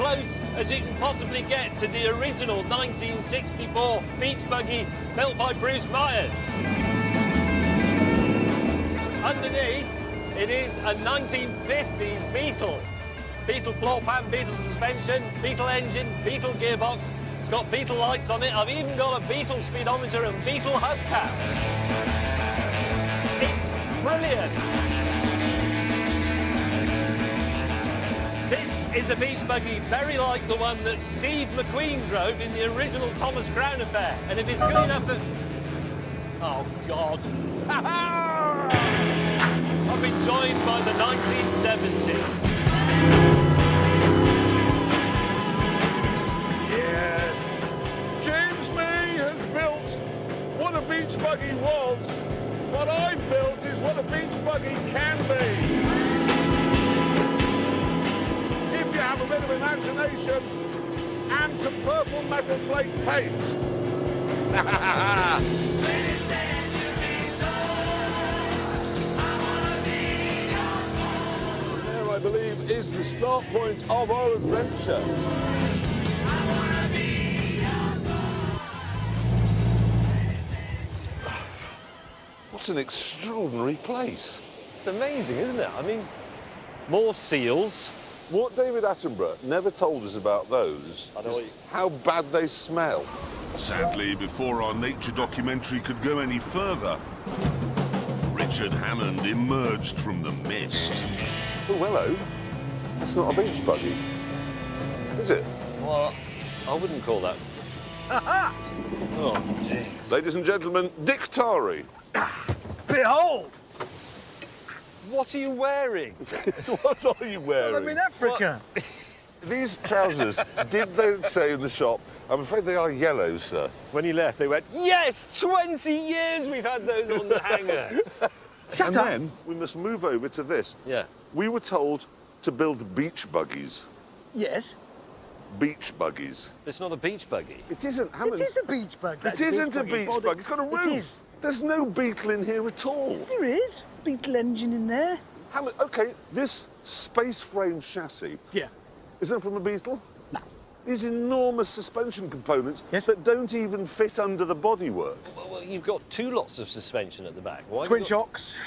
close as you can possibly get to the original 1964 beach buggy built by Bruce Myers. Underneath, it is a 1950s Beetle. Beetle floor pan, Beetle suspension, Beetle engine, Beetle gearbox. It's got Beetle lights on it. I've even got a Beetle speedometer and Beetle hubcaps. It's brilliant. This is a beach buggy very like the one that Steve McQueen drove in the original Thomas Crown affair. And if it's good enough for... Oh, God. I've been joined by the 1970s. Yes. James May has built what a beach buggy was. What I've built is what a beach buggy can be. If you have a bit of imagination and some purple metal flake paint. There, I believe, is the start point of our adventure. What an extraordinary place. It's amazing, isn't it? I mean, more seals. What David Attenborough never told us about those is how bad they smell. Sadly, before our nature documentary could go any further, Richard Hammond emerged from the mist. Oh, hello. That's not a beach buggy, is it? Well, I wouldn't call that. Oh, jeez. Ladies and gentlemen, Dick Tari. Behold! What are you wearing? What are you wearing? Well, I'm in Africa. These trousers, did they say in the shop, I'm afraid they are yellow, sir. When he left, they went, yes, 20 years we've had those on the hanger. And then we must move over to this. Yeah. We were told to build beach buggies. Yes. Beach buggies. It's not a beach buggy. It isn't, Hammond. It is a beach buggy. It isn't a beach buggy. It's got a roof. It is. There's no Beetle in here at all. Yes, there is. Beetle engine in there. Hammond, OK, this space frame chassis, Yeah. is that from a Beetle? No. These enormous suspension components Yes. that don't even fit under the bodywork. Well, you've got two lots of suspension at the back. Why have Twin you got- shocks.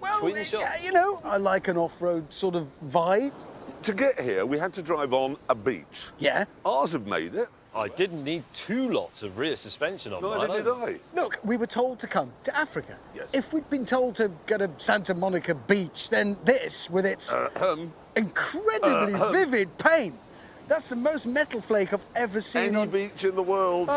Well, Twin shocks? you know, I like an off-road sort of vibe. To get here, we had to drive on a beach. Yeah. Ours have made it. I didn't need two lots of rear suspension on mine. Neither did I. Look, we were told to come to Africa. Yes. If we'd been told to go to Santa Monica Beach, then this, with its incredibly vivid paint, that's the most metal flake I've ever seen Any on... beach in the world.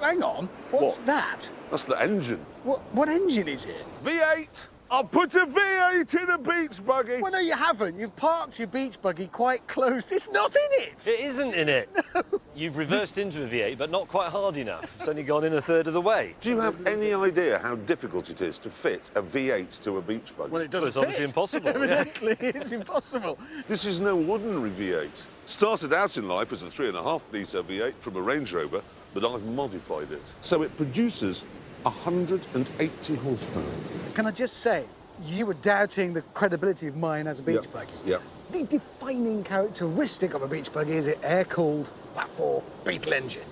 Hang on, what's What? that? That's the engine. What engine is it? V8. I'll put a V8 in a beach buggy. Well, no, you haven't. You've parked your beach buggy quite close. It's not in it. It isn't in it. No. You've reversed into a V8, but not quite hard enough. It's only gone in a third of the way. Do you have any idea how difficult it is to fit a V8 to a beach buggy? Well, it doesn't It's obviously fit. impossible. Evidently, it's impossible. This is no ordinary V8. Started out in life as a 3.5 litre V8 from a Range Rover, but I've modified it. So it produces 180 horsepower. Can I just say, you were doubting the credibility of mine as a beach Yep. buggy. Yep. The defining characteristic of a beach buggy is it air-cooled, flat-bore Beetle engine.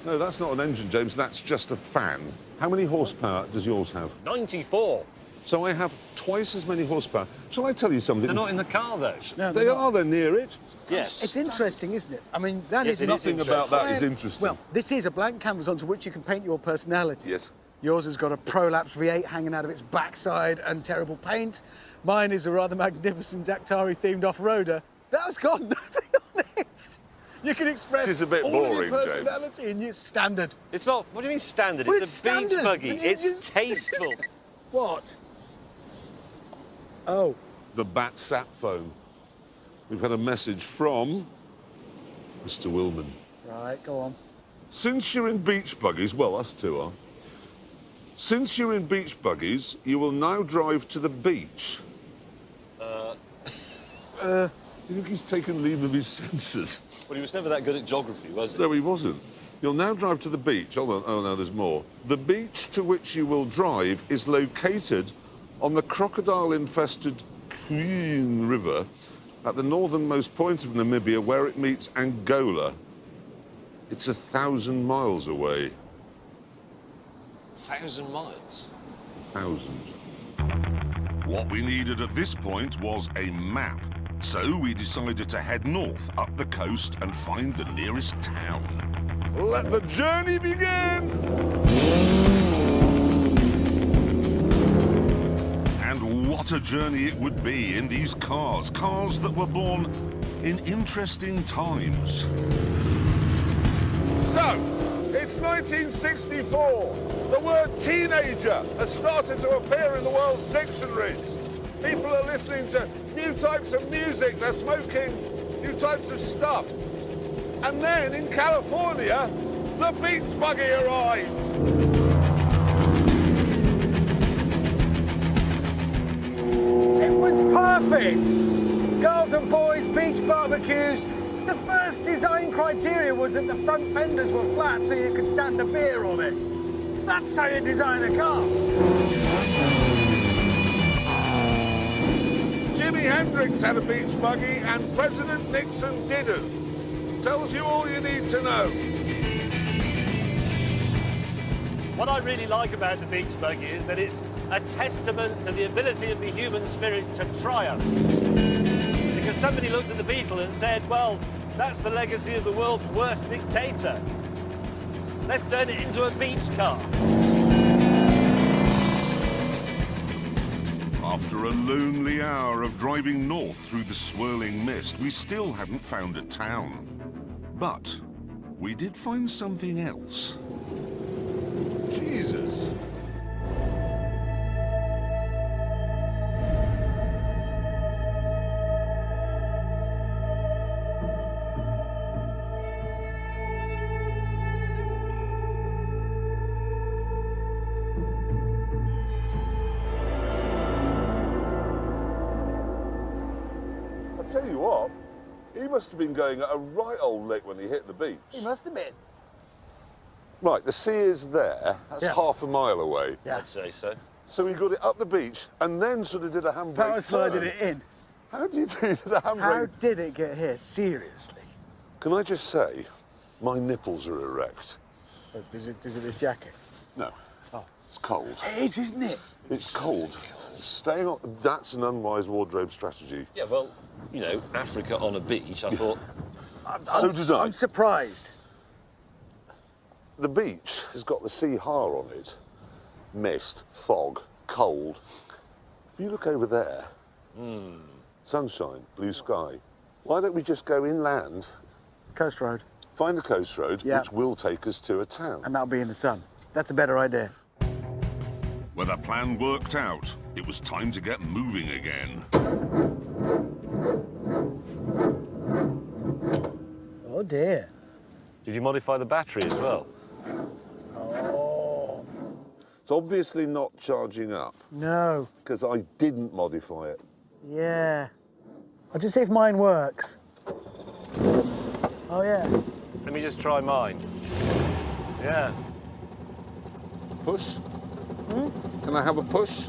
No, that's not an engine, James. That's just a fan. How many horsepower does yours have? 94. So I have twice as many horsepower. Shall I tell you something? They're not in the car, though. No, They they're not. are. They're near it. Yes. It's interesting, isn't it? I mean, that Yes, is it is nothing interesting. About that is interesting. Well, this is a blank canvas onto which you can paint your personality. Yes. Yours has got a prolapsed V8 hanging out of its backside and terrible paint. Mine is a rather magnificent Actari-themed off-roader. That's got nothing on it. You can express It is a bit all boring, of your personality in your standard. It's not. What do you mean standard? Well, it's it's a beach standard. buggy. You It's just- tasteful. What? Oh. The bat sat phone. We've had a message from Mr. Willman. Right, go on. Since you're in beach buggies, well, us two are. Since you're in beach buggies, you will now drive to the beach. You think he's taken leave of his senses? Well, he was never that good at geography, was he? No, he wasn't. You'll now drive to the beach. Hold on. Oh, no, there's more. The beach to which you will drive is located on the crocodile-infested Queen River at the northernmost point of Namibia where it meets Angola. It's 1,000 miles away. 1,000 miles? 1,000. What we needed at this point was a map. So we decided to head north up the coast and find the nearest town. Let the journey begin! And what a journey it would be in these cars. Cars that were born in interesting times. So, it's 1964. The word teenager has started to appear in the world's dictionaries. People are listening to new types of music, they're smoking new types of stuff. And then in California, the beach buggy arrived. It was perfect! Girls and boys, beach barbecues. The first design criteria was that the front fenders were flat so you could stand a beer on it. That's how you design a car. Jimi Hendrix had a beach buggy and President Nixon didn't. Tells you all you need to know. What I really like about the beach buggy is that it's a testament to the ability of the human spirit to triumph. Because somebody looked at the Beetle and said, well, that's the legacy of the world's worst dictator. Let's turn it into a beach car. After a lonely hour of driving north through the swirling mist, we still hadn't found a town. But we did find something else. Jesus. I tell you what, he must have been going at a right old lick when he hit the beach. He must have been. Right, the sea is there. That's Yeah. half a mile away. Yeah. I'd say so. So he got it up the beach and then sort of did a handbrake Power slided turn. it in. How did you do the How handbrake? did it get here? Seriously? Can I just say, my nipples are erect. Oh, is it this jacket? No. Oh. It's cold. It is, isn't it? It's cold. Staying on, that's an unwise wardrobe strategy. Yeah, well, you know, Africa on a beach, I thought, So did I. I'm surprised. The beach has got the sea har on it. Mist, fog, cold. If you look over there, sunshine, blue sky. Why don't we just go inland, Coast road. find the coast road, Yeah. which will take us to a town? And that'll be in the sun. That's a better idea. When the plan worked out, it was time to get moving again. Oh dear. did you modify the battery as well? Oh. It's obviously not charging up, No. because I didn't modify it. Yeah. I'll just see if mine works. Oh yeah. Let me just try mine. Yeah. Push? Can I have a push?